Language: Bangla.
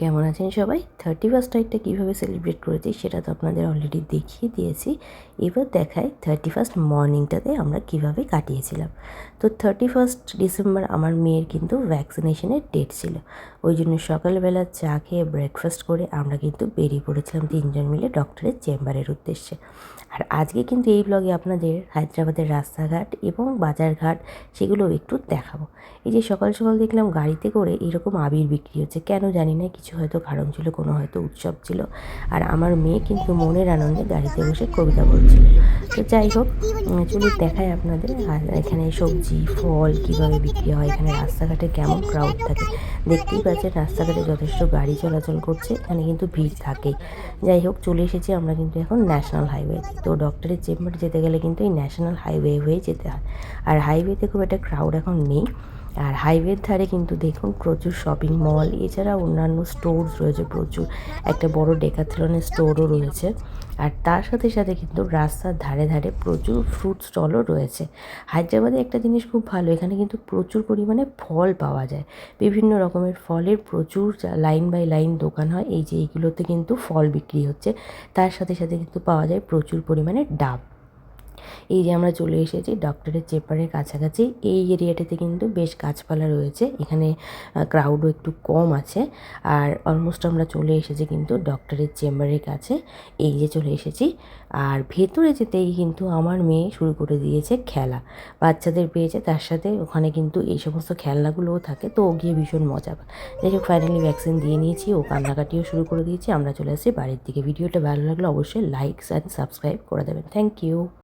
কেমন আছেন সবাই? 31st নাইটটা কীভাবে সেলিব্রেট করেছি সেটা তো আপনাদের অলরেডি দেখিয়ে দিয়েছি। এবার দেখাই 31st মর্নিংটাতে আমরা কীভাবে কাটিয়েছিলাম। তো 31st ডিসেম্বর আমার মেয়ের কিন্তু ভ্যাকসিনেশনের ডেট ছিল। ওই জন্য সকালবেলা চা খেয়ে ব্রেকফাস্ট করে আমরা কিন্তু বেরিয়ে পড়েছিলাম 3 জন মিলে ডক্টরের চেম্বারের উদ্দেশ্যে। আর আজকে কিন্তু এই ব্লগে আপনাদের হায়দ্রাবাদের রাস্তাঘাট এবং বাজারঘাট সেগুলোও একটু দেখাবো। এই যে সকাল সকাল দেখলাম গাড়িতে করে এরকম আবির বিক্রি হচ্ছে, কেন জানি না, কিছু হয়তো কারণ ছিল, কোনো হয়তো উৎসব ছিল। আর আমার মেয়ে কিন্তু মনের আনন্দে গাড়িতে বসে কবিতা বলছিল। তো যাই হোক, চলুন দেখাই আপনাদের। আর এখানে সবজি ফল কীভাবে বিক্রি হয়, এখানে রাস্তাঘাটে কেমন ক্রাউড থাকে দেখতেই পাচ্ছেন। রাস্তাঘাটে যথেষ্ট গাড়ি চলাচল করছে, এখানে কিন্তু ভিড় থাকেই। যাই হোক, চলে এসেছি আমরা কিন্তু এখন ন্যাশনাল হাইওয়েতে। তো ডক্টরের চেম্বারে যেতে গেলে কিন্তু এই ন্যাশনাল হাইওয়ে হয়ে যেতে হয়। আর হাইওয়েতে খুব একটা ক্রাউড এখন নেই। আর হাইওয়ের ধারে কিন্তু দেখুন প্রচুর শপিং মল, এছাড়া অন্যান্য স্টোরস রয়েছে প্রচুর। একটা বড় ডেকাথলনের স্টোরও রয়েছে। আর তার সাথে সাথে কিন্তু রাস্তার ধারে ধারে প্রচুর ফ্রুট স্টলও রয়েছে। হায়দ্রাবাদে একটা জিনিস খুব ভালো, এখানে কিন্তু প্রচুর পরিমাণে ফল পাওয়া যায়। বিভিন্ন রকমের ফলের প্রচুর লাইন বাই লাইন দোকান হয়। এই যে এইগুলোতে কিন্তু ফল বিক্রি হচ্ছে, তার সাথে সাথে কিন্তু পাওয়া যায় প্রচুর পরিমাণে ডাব। এই যে আমরা চলে এসেছি ডক্টরের চেম্বারের কাছাকাছি। এই এরিয়াটাতে কিন্তু বেশ গাছপালা রয়েছে, এখানে ক্রাউডও একটু কম আছে। আর অলমোস্ট আমরা চলে এসেছি কিন্তু ডক্টরের চেম্বারের কাছে। এই যে চলে এসেছি। আর ভেতরে যেতেই কিন্তু আমার মেয়ে শুরু করে দিয়েছে খেলা। বাচ্চাদের পেয়েছে, তার সাথে ওখানে কিন্তু এই সমস্ত খেলনাগুলোও থাকে, তো ও গিয়ে ভীষণ মজা পায়। যাই হোক, ফাইনালি ভ্যাকসিন দিয়ে নিয়েছি, ও কান্নাকাটিও শুরু করে দিয়েছি। আমরা চলে আসছি বাড়ির দিকে। ভিডিওটা ভালো লাগলে অবশ্যই লাইক অ্যান্ড সাবস্ক্রাইব করে দেবেন। Thank you.